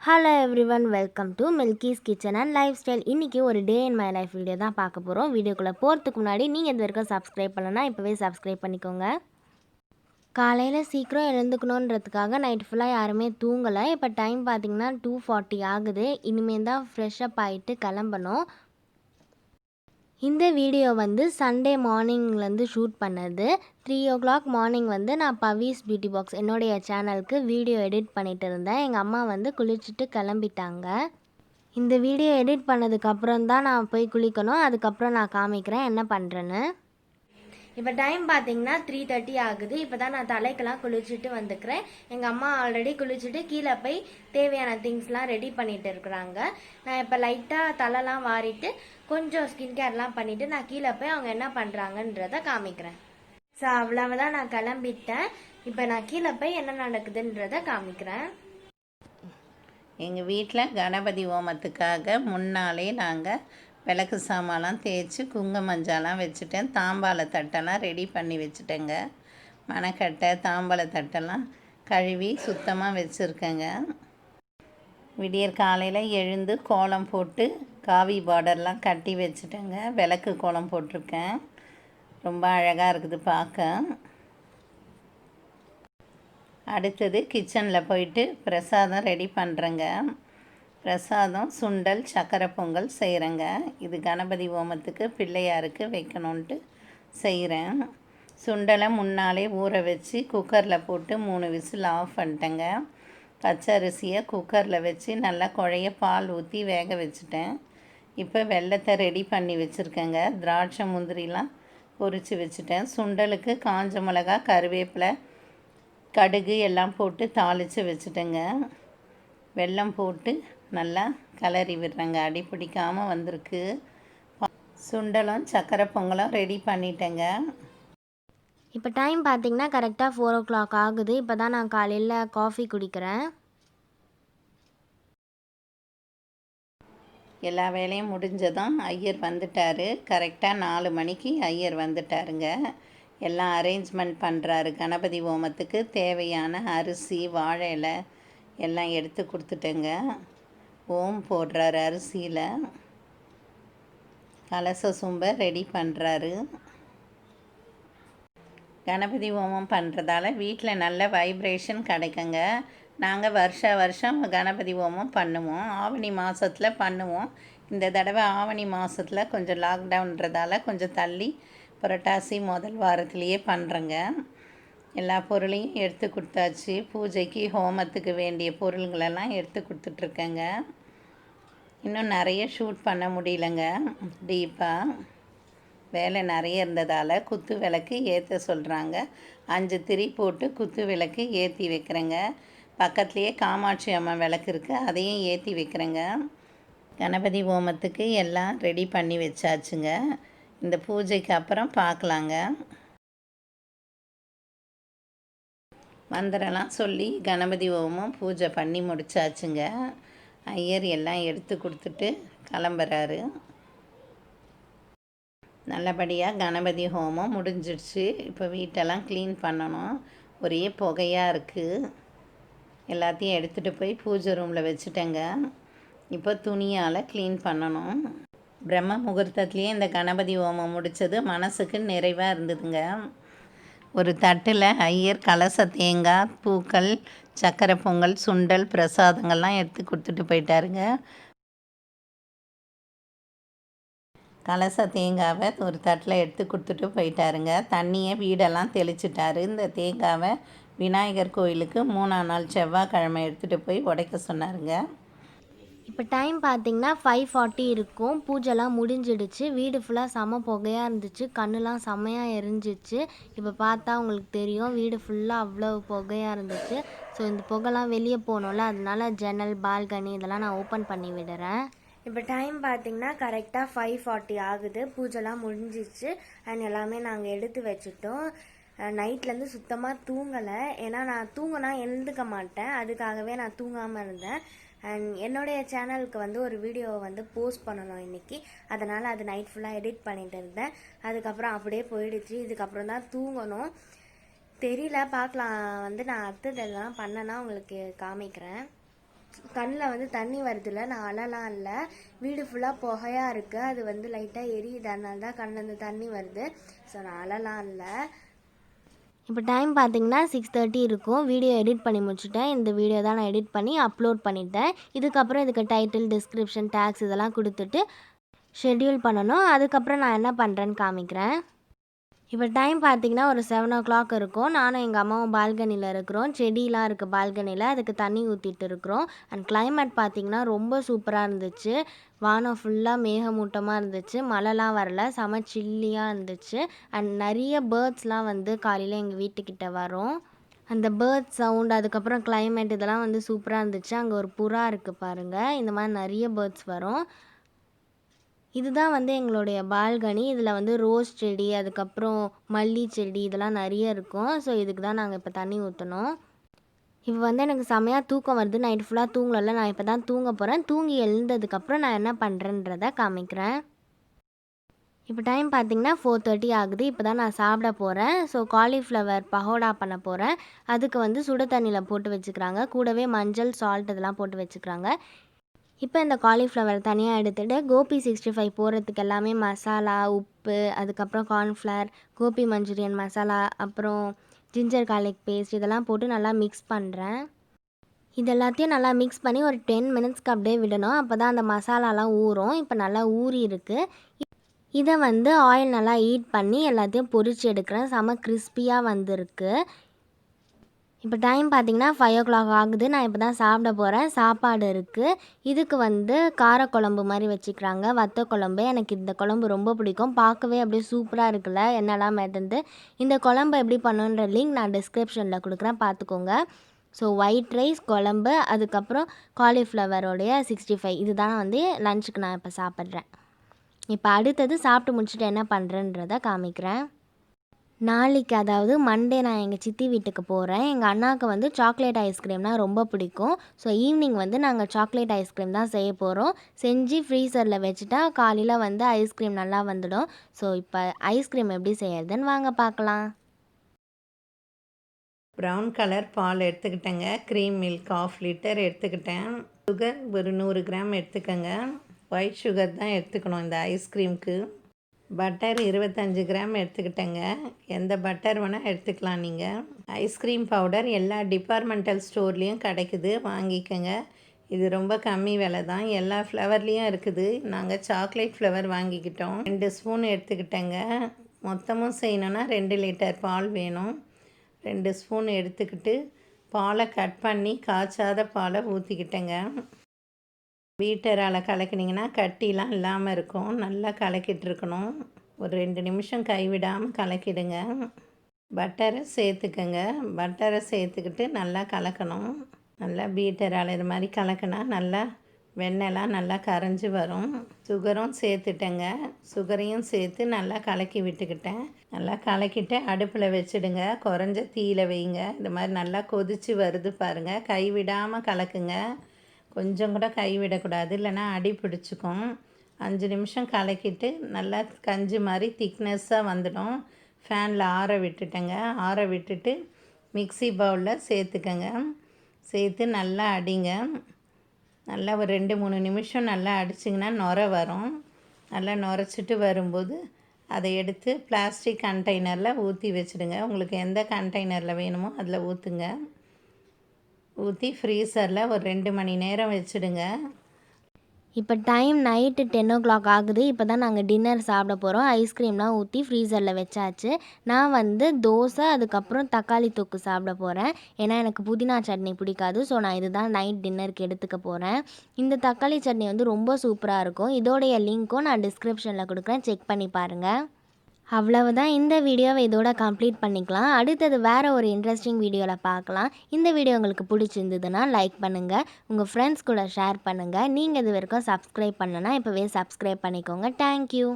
Hello everyone, welcome to Milky's kitchen and lifestyle. இன்றைக்கி ஒரு day in my life video தான் பார்க்க போகிறோம். வீடியோக்குள்ளே போகிறதுக்கு முன்னாடி நீங்கள் இது வரைக்கும் சப்ஸ்கிரைப் பண்ணலன்னா இப்போவே சப்ஸ்கிரைப் பண்ணிக்கோங்க. காலையில் சீக்கிரம் எழுந்துக்கணுன்றதுக்காக நைட் ஃபுல்லாக யாருமே தூங்கலை. இப்போ டைம் பார்த்திங்கன்னா 2:40 ஆகுது. இனிமேல் தான் ஃப்ரெஷ்அப் ஆகிட்டு கிளம்பணும். இந்த வீடியோ வந்து சண்டே மார்னிங்லேருந்து ஷூட் பண்ணது. 3 o'clock மார்னிங் வந்து நான் பவிஸ் பியூட்டி பாக்ஸ் என்னுடைய சேனலுக்கு வீடியோ எடிட் பண்ணிகிட்டு இருந்தேன். எங்கள் அம்மா வந்து குளிச்சுட்டு கிளம்பிட்டாங்க. இந்த வீடியோ எடிட் பண்ணதுக்கப்புறம் தான் நான் போய் குளிக்கணும். அதுக்கப்புறம் நான் காமிக்கிறேன் என்ன பண்ணுறேன்னு. இப்போ டைம் பார்த்தீங்கன்னா 3:30 ஆகுது. இப்போ தான் நான் தலைக்கெல்லாம் குளிச்சுட்டு வந்துக்கிறேன். எங்கள் அம்மா ஆல்ரெடி குளிச்சுட்டு கீழே போய் தேவையான திங்ஸ்லாம் ரெடி பண்ணிட்டு இருக்கிறாங்க. நான் இப்போ லைட்டாக தலைலாம் வாரிட்டு கொஞ்சம் ஸ்கின் கேர்லாம் பண்ணிவிட்டு நான் கீழே போய் அவங்க என்ன பண்ணுறாங்கன்றத காமிக்கிறேன். ஸோ அவ்வளவுதான், நான் கிளம்பிட்டேன். இப்போ நான் கீழே போய் என்ன நடக்குதுன்றத காமிக்கிறேன். எங்கள் வீட்டில் கணபதி ஹோமத்துக்காக முன்னாலே நாங்கள் விளக்கு சாமான்லாம் தேய்ச்சி குங்குமஞ்சாலாம் வச்சுட்டேன். தாம்பாள தட்டெல்லாம் ரெடி பண்ணி வச்சுட்டேங்க. மணக்கட்டை தாம்பாள தட்டெல்லாம் கழுவி சுத்தமாக வச்சுருக்கேங்க. விடியற் காலையில் எழுந்து கோலம் போட்டு காவி பார்டர்லாம் கட்டி வச்சுட்டேங்க. விளக்கு கோலம் போட்டிருக்கேன். ரொம்ப அழகாக இருக்குது பார்க்க. அடுத்தது கிச்சனில் போயிட்டு பிரசாதம் ரெடி பண்ணுறேங்க. பிரசாதம் சுண்டல் சக்கரை பொங்கல் செய்கிறேங்க. இது கணபதி ஹோமத்துக்கு பிள்ளையாருக்கு வைக்கணுன்ட்டு செய்கிறேன். சுண்டலை முன்னாலே ஊற வச்சு குக்கரில் போட்டு 3 விசில் ஆஃப் பண்ணிட்டேங்க. பச்சரிசியை குக்கரில் வச்சு நல்லா குழைய பால் ஊற்றி வேக வச்சுட்டேன். இப்போ வெல்லத்தை ரெடி பண்ணி வச்சுருக்கேங்க. திராட்சை முந்திரிலாம் பொரித்து வச்சுட்டேன். சுண்டலுக்கு காஞ்ச மிளகா கருவேப்பிலை கடுகு எல்லாம் போட்டு தாளித்து வச்சுட்டேங்க. வெல்லம் போட்டு நல்லா கிளறி விடுறேங்க. அடி பிடிக்காமல் வந்திருக்கு. சுண்டலும் சக்கரை பொங்கலும் ரெடி பண்ணிட்டேங்க. இப்போ டைம் பார்த்திங்கன்னா கரெக்டாக 4 o'clock ஆகுது. இப்போ தான் நான் காலையில் காஃபி குடிக்கிறேன். எல்லா வேலையும் முடிஞ்சதும் ஐயர் வந்துட்டார். கரெக்டாக 4 மணிக்கு ஐயர் வந்துட்டாருங்க. எல்லாம் அரேஞ்ச்மெண்ட் பண்ணுறாரு. கணபதி ஹோமத்துக்கு தேவையான அரிசி வாழை இலை எல்லாம் எடுத்து கொடுத்துட்டேங்க. ஓம் போடுறாரு அரிசியில். கலச சொம்பை ரெடி பண்ணுறாரு. கணபதி ஹோமம் பண்ணுறதால வீட்டில் நல்ல வைப்ரேஷன் கிடைக்குங்க. நாங்கள் வருஷம் கணபதி ஹோமம் பண்ணுவோம். ஆவணி மாதத்தில் பண்ணுவோம். இந்த தடவை ஆவணி மாதத்தில் கொஞ்சம் லாக்டவுன்றதால கொஞ்சம் தள்ளி புரட்டாசி முதல் வாரத்திலேயே பண்ணுறேங்க. எல்லா பொருளையும் எடுத்து கொடுத்தாச்சு. பூஜைக்கு ஹோமத்துக்கு வேண்டிய பொருள்களெல்லாம் எடுத்து கொடுத்துட்ருக்கேங்க. இன்னும் நிறைய ஷூட் பண்ண முடியலங்க. டீப்பாக வேலை நிறைய இருந்ததால் குத்து விளக்கு ஏற்ற சொல்கிறாங்க. 5 திரி போட்டு குத்து விளக்கு ஏற்றி வைக்கிறேங்க. பக்கத்துலேயே காமாட்சி அம்மன் விளக்கு இருக்குது, அதையும் ஏற்றி வைக்கிறேங்க. கணபதி ஹோமத்துக்கு எல்லாம் ரெடி பண்ணி வச்சாச்சுங்க. இந்த பூஜைக்கு அப்புறம் பார்க்கலாங்க. மந்திரம்லாம் சொல்லி கணபதி ஹோமம் பூஜை பண்ணி முடிச்சாச்சுங்க. ஐயர் எல்லாம் எடுத்து கொடுத்துட்டு கிளம்புறாரு. நல்லபடியாக கணபதி ஹோமம் முடிஞ்சிடுச்சு. இப்போ வீட்டெல்லாம் க்ளீன் பண்ணணும். ஒரே புகையாக இருக்குது. எல்லாத்தையும் எடுத்துகிட்டு போய் பூஜை ரூமில் வச்சுட்டேங்க. இப்போ துணியால் க்ளீன் பண்ணணும். பிரம்ம முகூர்த்தத்துலேயே இந்த கணபதி ஹோமம் முடித்தது மனசுக்கு நிறைவாக இருந்ததுங்க. ஒரு தட்டில் ஐயர் கலச தேங்காய் பூக்கள் சக்கரை பொங்கல் சுண்டல் பிரசாதங்கள்லாம் எடுத்து கொடுத்துட்டு போயிட்டாருங்க. கலச தேங்காவை ஒரு தட்டில் எடுத்து கொடுத்துட்டு போயிட்டாருங்க. தண்ணியை வீடெல்லாம் தெளிச்சிட்டாரு. இந்த தேங்காவை விநாயகர் கோயிலுக்கு 3ஆம் நாள் செவ்வாய்க்கிழமை எடுத்துகிட்டு போய் உடைக்க சொன்னாருங்க. இப்போ டைம் பார்த்திங்கன்னா 5:40 இருக்கும். பூஜைலாம் முடிஞ்சிடுச்சு. வீடு ஃபுல்லாக செம புகையாக இருந்துச்சு. கண்ணுலாம் செம்மையாக எரிஞ்சிச்சு. இப்போ பார்த்தா உங்களுக்கு தெரியும், வீடு ஃபுல்லாக அவ்வளோ புகையாக இருந்துச்சு. ஸோ இந்த புகைலாம் வெளியே போகணும்ல, அதனால ஜன்னல் பால்கனி இதெல்லாம் நான் ஓப்பன் பண்ணி விடுறேன். இப்போ டைம் பார்த்திங்கன்னா கரெக்டாக 5:40 ஆகுது. பூஜைலாம் முடிஞ்சிச்சு. அண்ட் எல்லாமே நாங்கள் எடுத்து வச்சுட்டோம். நைட்லேருந்து சுத்தமாக தூங்கலை. ஏன்னா நான் தூங்கினா எழுந்துக்க மாட்டேன். அதுக்காகவே நான் தூங்காமல் இருந்தேன். அண்ட் என்னுடைய சேனலுக்கு வந்து ஒரு வீடியோவை வந்து போஸ்ட் பண்ணணும் இன்றைக்கி. அதனால் அது நைட் ஃபுல்லாக எடிட் பண்ணிகிட்டு இருந்தேன். அதுக்கப்புறம் அப்படியே போயிடுச்சு. இதுக்கப்புறம் தான் தூங்கணும். தெரியல, பார்க்கலாம். வந்து நான் அடுத்ததெல்லாம் பண்ணேன்னா உங்களுக்கு காமிக்கிறேன். கண்ணில் வந்து தண்ணி வருதுல்ல, நான் அழலாம் இல்லை, வீடு ஃபுல்லாக புகையாக இருக்குது, அது வந்து லைட்டாக எரியுது, அதனால தான் கண்ணில் தண்ணி வருது. ஸோ நான் அழலாம் இல்லை. இப்போ டைம் பார்த்தீங்கன்னா 6:30 இருக்கும். வீடியோ எடிட் பண்ணி முடிச்சுட்டேன். இந்த வீடியோ தான் நான் எடிட் பண்ணி அப்லோட் பண்ணிட்டேன். இதுக்கப்புறம் இதுக்கு டைட்டில், டிஸ்கிரிப்ஷன், டேக்ஸ் இதெல்லாம் கொடுத்துட்டு ஷெட்யூல் பண்ணணும். அதுக்கப்புறம் நான் என்ன பண்ணுறேன்னு காமிக்கிறேன். இப்போ டைம் பார்த்தீங்கன்னா ஒரு 7:00 இருக்கும். நானும் எங்கள் அம்மாவும் பால்கனியில் இருக்கிறோம். செடியெலாம் இருக்குது பால்கனியில், அதுக்கு தண்ணி ஊற்றிட்டு இருக்கிறோம். அண்ட் கிளைமேட் பார்த்தீங்கன்னா ரொம்ப சூப்பராக இருந்துச்சு. வானம் ஃபுல்லாக மேகமூட்டமாக இருந்துச்சு, மழைலாம் வரல, செம சில்லியாக இருந்துச்சு. அண்ட் நிறைய பேர்ட்ஸ்லாம் வந்து காலையில் எங்கள் வீட்டுக்கிட்ட வரும். அந்த பேர்ட்ஸ் சவுண்ட், அதுக்கப்புறம் கிளைமேட் இதெல்லாம் வந்து சூப்பராக இருந்துச்சு. அங்கே ஒரு புறா இருக்குது பாருங்கள், இந்த மாதிரி நிறைய பேர்ட்ஸ் வரும். இதுதான் வந்து எங்களுடைய பால்கனி. இதில் வந்து ரோஸ் செடி, அதுக்கப்புறம் மல்லி செடி இதெல்லாம் நிறைய இருக்கும். ஸோ இதுக்கு தான் நாங்கள் இப்போ தண்ணி ஊற்றணும். இப்போ வந்து எனக்கு செமையாக தூக்கம் வருது. நைட் ஃபுல்லாக தூங்கலை, நான் இப்போ தான் தூங்க போகிறேன். தூங்கி எழுந்ததுக்கப்புறம் நான் என்ன பண்ணுறேன்றதை காமிக்கிறேன். இப்போ டைம் பார்த்திங்கன்னா 4:30 ஆகுது. இப்போ தான் நான் சாப்பிட போகிறேன். ஸோ காலிஃப்ளவர் பகோடா பண்ண போகிறேன். அதுக்கு வந்து சுடு தண்ணியில் போட்டு வச்சுக்கிறாங்க, கூடவே மஞ்சள், சால்ட் இதெல்லாம் போட்டு வச்சுக்கிறாங்க. இப்போ இந்த காலிஃப்ளவர் தனியாக எடுத்துகிட்டு கோபி 65 போடுறதுக்கு எல்லாமே மசாலா, உப்பு, அதுக்கப்புறம் கார்ன்ஃப்ளவர், கோபி மஞ்சூரியன் மசாலா, அப்புறம் ஜிஞ்சர் கார்லிக் பேஸ்ட் இதெல்லாம் போட்டு நல்லா மிக்ஸ் பண்ணுறேன். இது எல்லாத்தையும் நல்லா மிக்ஸ் பண்ணி ஒரு 10 மினிட்ஸ்க்கு அப்படியே விடணும். அப்போ தான் அந்த மசாலாலாம் ஊறும். இப்போ நல்லா ஊறி இருக்குது. இதை வந்து ஆயில் நல்லா ஹீட் பண்ணி எல்லாத்தையும் பொரிச்சு எடுக்கிறேன். செம கிறிஸ்பியாக வந்திருக்கு. இப்போ டைம் பார்த்திங்கன்னா 5:00 ஆகுது. நான் இப்போ தான் சாப்பிட போகிறேன். சாப்பாடு இருக்குது. இதுக்கு வந்து காரக்குழம்பு மாதிரி வச்சுக்கிறாங்க, வத்த குழம்பு. எனக்கு இந்த குழம்பு ரொம்ப பிடிக்கும். பார்க்கவே அப்படியே சூப்பராக இருக்குல்ல, என்னெல்லாம் மெதந்து. இந்த குழம்பு எப்படி பண்ணுன்ற லிங்க் நான் டிஸ்கிரிப்ஷனில் கொடுக்குறேன், பார்த்துக்கோங்க. ஸோ ஒயிட் ரைஸ், குழம்பு, அதுக்கப்புறம் காலிஃப்ளவரோடைய 65 இதுதான் வந்து லஞ்சுக்கு நான் இப்போ சாப்பிட்றேன். இப்போ அடுத்தது சாப்பிட்டு முடிச்சுட்டு என்ன பண்ணுறேன்றதை காமிக்கிறேன். நாளைக்கு அதாவது மண்டே நான் எங்கள் சித்தி வீட்டுக்கு போகிறேன். எங்கள் அண்ணாவுக்கு வந்து சாக்லேட் ஐஸ்கிரீம்னால் ரொம்ப பிடிக்கும். ஸோ ஈவினிங் வந்து நாங்கள் சாக்லேட் ஐஸ்கிரீம் தான் செய்ய போகிறோம். செஞ்சு ஃப்ரீசரில் வச்சுட்டா காலையில் வந்து ஐஸ்கிரீம் நல்லா வந்துடும். ஸோ இப்போ ஐஸ்கிரீம் எப்படி செய்யறதுன்னு வாங்க பார்க்கலாம். ப்ரௌன் கலர் பால் எடுத்துக்கிட்டேங்க. க்ரீம் மில்க் 1/2 லிட்டர் எடுத்துக்கிட்டேன். சுகர் ஒரு 100 கிராம் எடுத்துக்கோங்க. ஒயிட் சுகர் தான் எடுத்துக்கணும் இந்த ஐஸ்கிரீமுக்கு. Butter 25 gram எடுத்துக்கிட்டேங்க. எந்த பட்டர் வேணால் எடுத்துக்கலாம் நீங்கள். ஐஸ்கிரீம் பவுடர் எல்லா டிபார்ட்மெண்டல் ஸ்டோர்லேயும் கிடைக்குது, வாங்கிக்கோங்க. இது ரொம்ப கம்மி விலை தான், எல்லா ஃப்ளவர்லேயும் இருக்குது. நாங்கள் சாக்லேட் ஃப்ளவர் வாங்கிக்கிட்டோம். 2 ஸ்பூன் எடுத்துக்கிட்டேங்க. மொத்தமும் செய்யணுன்னா 2 லிட்டர் பால் வேணும். 2 ஸ்பூன் எடுத்துக்கிட்டு பாலை கட் பண்ணி காய்ச்சாத பாலை ஊற்றிக்கிட்டேங்க. பீட்டரால் கலக்கினீங்கன்னா கட்டிலாம் இல்லாமல் இருக்கும். நல்லா கலக்கிட்டு இருக்கணும். ஒரு 2 நிமிஷம் கைவிடாமல் கலக்கிடுங்க. பட்டரை சேர்த்துக்கங்க. பட்டரை சேர்த்துக்கிட்டு நல்லா கலக்கணும். நல்லா பீட்டரால் இது மாதிரி கலக்கினா நல்லா வெண்ணெய்லாம் நல்லா கரைஞ்சி வரும். சுகரும் சேர்த்துட்டேங்க. சுகரையும் சேர்த்து நல்லா கலக்கி விட்டுக்கிட்டேன். நல்லா கலக்கிட்டு அடுப்பில் வச்சுடுங்க. குறைஞ்ச தீயில வைங்க. இது மாதிரி நல்லா கொதித்து வருது பாருங்கள். கைவிடாமல் கலக்குங்க. கொஞ்சம் கூட கைவிடக்கூடாது, இல்லைனா அடி பிடிச்சிக்கும். 5 நிமிஷம் கலக்கிட்டு நல்லா கஞ்சி மாதிரி திக்னஸ்ஸாக வந்துடும். ஃபேனில் ஆற விட்டுட்டேங்க. ஆற விட்டுட்டு மிக்ஸி பவுலில் சேர்த்துக்கங்க. சேர்த்து நல்லா அடிங்க. நல்லா ஒரு 2-3 நிமிஷம் நல்லா அடிச்சிங்கன்னா நுரை வரும். நல்லா நுரைச்சிட்டு வரும்போது அதை எடுத்து பிளாஸ்டிக் கண்டெய்னரில் ஊற்றி வச்சுடுங்க. உங்களுக்கு எந்த கண்டெய்னரில் வேணுமோ அதில் ஊற்றுங்க. ஊற்றி ஃப்ரீசரில் ஒரு 2 மணி நேரம் வச்சுடுங்க. இப்போ டைம் நைட்டு 10:00 ஆகுது. இப்போ தான் நாங்கள் டின்னர் சாப்பிட போகிறோம். ஐஸ்கிரீம்லாம் ஊற்றி ஃப்ரீசரில் வச்சாச்சு. நான் வந்து தோசை, அதுக்கப்புறம் தக்காளி தொக்கு சாப்பிட போகிறேன். ஏன்னா எனக்கு புதினா சட்னி பிடிக்காது. ஸோ நான் இதுதான் நைட் டின்னருக்கு எடுத்துக்க போகிறேன். இந்த தக்காளி சட்னி வந்து ரொம்ப சூப்பராக இருக்கும். இதோடைய லிங்க்கும் நான் டிஸ்கிரிப்ஷனில் கொடுக்குறேன், செக் பண்ணி பாருங்கள். அவ்வளவுதான், இந்த வீடியோவை இதோட கம்ப்ளீட் பண்ணிக்கலாம். அடுத்தது வேறு ஒரு இன்ட்ரெஸ்டிங் வீடியோவில் பார்க்கலாம். இந்த வீடியோ உங்களுக்கு பிடிச்சிருந்ததுன்னா லைக் பண்ணுங்கள், உங்கள் ஃப்ரெண்ட்ஸ் கூட ஷேர் பண்ணுங்கள். நீங்கள் இது வரைக்கும் சப்ஸ்கிரைப் பண்ணலன்னா இப்போவே சப்ஸ்கிரைப் பண்ணிக்கோங்க. தேங்க்யூ.